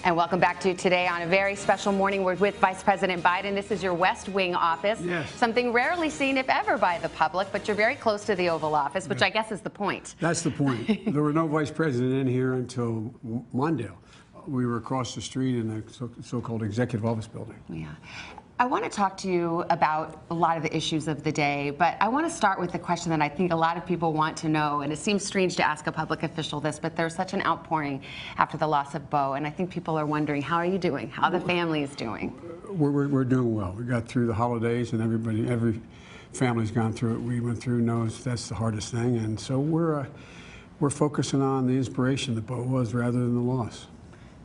And welcome back to Today on a very special morning. We're with Vice President Biden. This is your West Wing office. Yes. Something rarely seen, if ever, by the public, but you're very close to the Oval Office, which I guess is the point. That's the point. There were no vice president in here until Mondale. We were across the street in the so-called executive office building. Yeah. I want to talk to you about a lot of the issues of the day, but I want to start with the question that I think a lot of people want to know, and it seems strange to ask a public official this, but there's such an outpouring after the loss of Bo, and I think people are wondering, how are you doing? How the family is doing? We're doing well. We got through the holidays, and every family's gone through it. We went through knows that's the hardest thing, and so we're focusing on the inspiration that Bo was rather than the loss.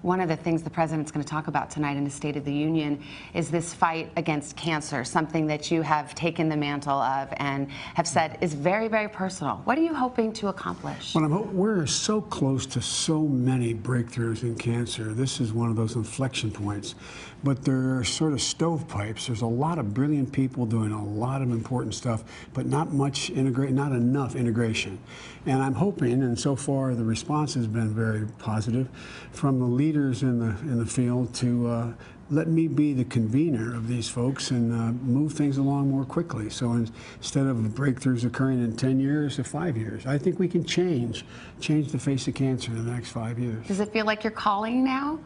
One of the things the president's going to talk about tonight in the State of the Union is this fight against cancer, something that you have taken the mantle of and have said is very, very personal. What are you hoping to accomplish? Well, we're so close to so many breakthroughs in cancer. This is one of those inflection points. But there are sort of stovepipes. There's a lot of brilliant people doing a lot of important stuff, but not enough integration. And I'm hoping, and so far the response has been very positive, from the leaders in the field to let me be the convener of these folks and move things along more quickly. So instead of breakthroughs occurring in 10 years to 5 years, I think we can change the face of cancer in the next 5 years. Does it feel like you're calling now?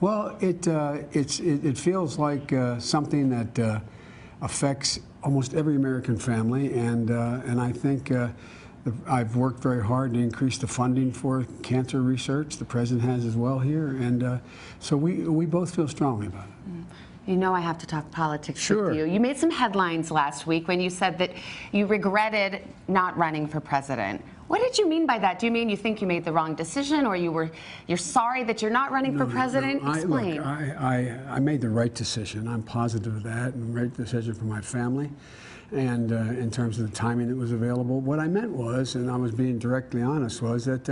Well, it feels like something that affects almost every American family, and I think I've worked very hard to increase the funding for cancer research. The president has as well here, and so we both feel strongly about it. You know I have to talk politics Sure. with you. You made some headlines last week when you said that you regretted not running for president. What did you mean by that? Do you mean you think you made the wrong decision, or you're sorry that you're not running for president? Explain. Look, I made the right decision. I'm positive of that, and the right decision for my family. And in terms of the timing that was available, what I meant was, and I was being directly honest, was that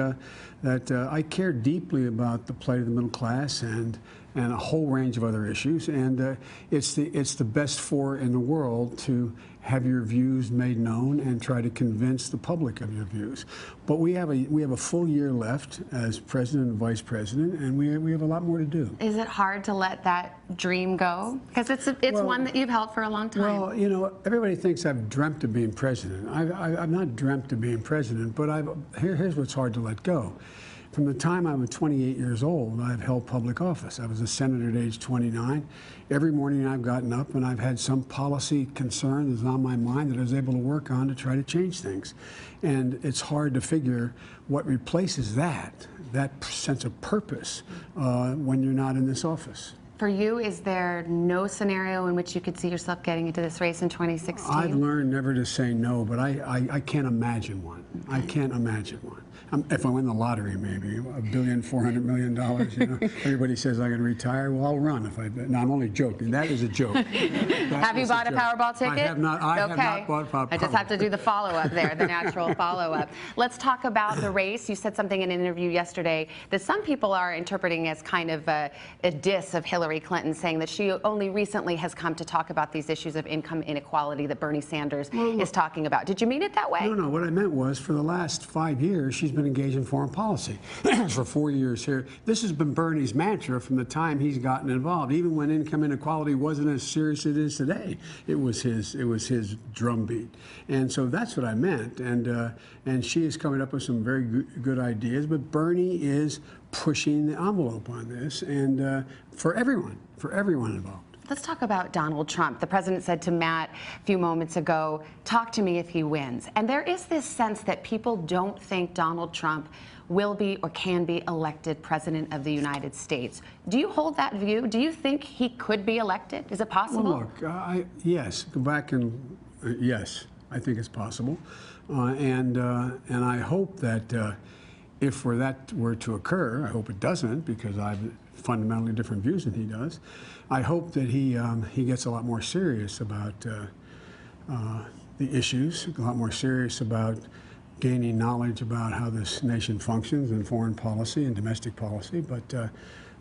I care deeply about the plight of the middle class and a whole range of other issues. And it's the best for in the world to have your views made known and try to convince the public of your views. But we have a full year left as president and vice president, and we have a lot more to do. Is it hard to let that dream go? Because it's one that you've held for a long time. Well, you know, everybody thinks I've dreamt of being president. I've not dreamt of being president, but here's what's hard to let go. From the time I was 28 years old, I've held public office. I was a senator at age 29. Every morning I've gotten up and I've had some policy concern that's on my mind that I was able to work on to try to change things. And it's hard to figure what replaces that sense of purpose when you're not in this office. For you, is there no scenario in which you could see yourself getting into this race in 2016? I've learned never to say no, but I can't imagine one. Okay. I can't imagine one. If I win the lottery, maybe $1.4 billion. You know, everybody says I'm going to retire. Well, I'll run if I. No, I'm only joking. That is a joke. Have you bought a Powerball ticket? I have not. I have not bought a Powerball. I just have to do the follow-up there, the natural follow-up. Let's talk about the race. You said something in an interview yesterday that some people are interpreting as kind of a diss of Hillary Clinton, saying that she only recently has come to talk about these issues of income inequality that Bernie Sanders is talking about. Did you mean it that way? No. What I meant was, for the last 5 years, she's been engaged in foreign policy. For 4 years here, this has been Bernie's mantra from the time he's gotten involved. Even when income inequality wasn't as serious as it is today, it was his drumbeat. And so that's what I meant. And she is coming up with some very good ideas. But Bernie is pushing the envelope on this, and for everyone involved. Let's talk about Donald Trump. The president said to Matt a few moments ago, talk to me if he wins. And there is this sense that people don't think Donald Trump will be or can be elected president of the United States. Do you hold that view? Do you think he could be elected? Is it possible? Well, look, yes, go back and yes, I think it's possible. And I hope that if that were to occur, I hope it doesn't, because I have fundamentally different views than he does. I hope that he gets a lot more serious about the issues, a lot more serious about gaining knowledge about how this nation functions in foreign policy and domestic policy. But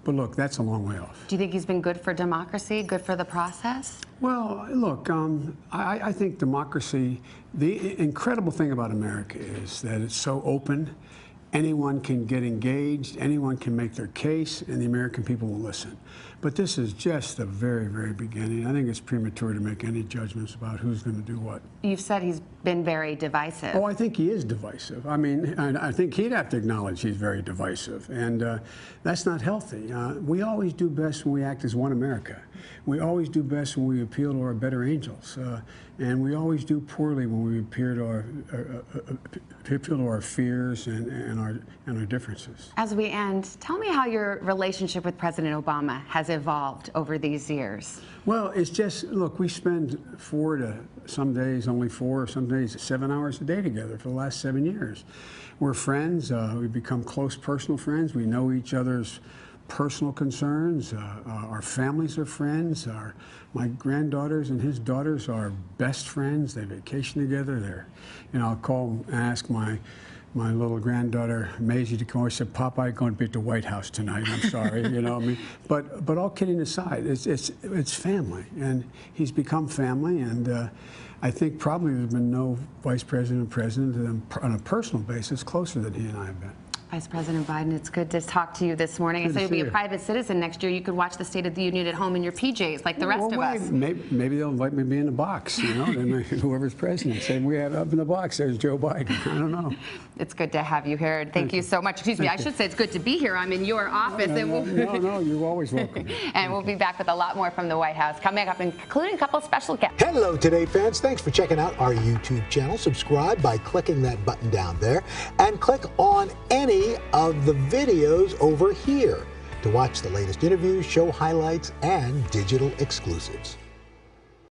look, that's a long way off. Do you think he's been good for democracy, good for the process? Well, look, I think democracy, the incredible thing about America is that it's so open anyone can get engaged, anyone can make their case, and the American people will listen. But this is just the very, very beginning. I think it's premature to make any judgments about who's going to do what. You've said he's been very divisive. Oh, I think he is divisive. I mean, I think he'd have to acknowledge he's very divisive, and that's not healthy. We always do best when we act as one America. We always do best when we appeal to our better angels, and we always do poorly when we appeal to our fears and our differences. As we end, tell me how your relationship with President Obama has evolved over these years. Well, it's just, look, we spend 4 to some days only 4, some days 7 hours a day together for the last 7 years. We're friends. We've become close personal friends. We know each other's personal concerns. Our families are friends. My granddaughters and his daughters are best friends. They vacation together. I'll call and ask my little granddaughter Maisie to come over. She said, "Papa, I'm going to be at the White House tonight. I'm sorry." You know, I mean, but all kidding aside, it's family, and he's become family, and I think probably there's been no vice president or president to them on a personal basis closer than he and I have been. Vice President Biden, it's good to talk to you this morning. I said you'll be a private citizen next year. You could watch the State of the Union at home in your PJs like the rest of us. Maybe they'll invite me to be in the box, you know, whoever's president. Say, we have up in the box, there's Joe Biden. I don't know. It's good to have you here. Thank you so much. Excuse me, I should say it's good to be here. I'm in your office. No, you're always welcome. And we'll be back with a lot more from the White House coming up, including a couple of special guests. Hello, Today fans. Thanks for checking out our YouTube channel. Subscribe by clicking that button down there and click on any of the videos over here to watch the latest interviews, show highlights, and digital exclusives.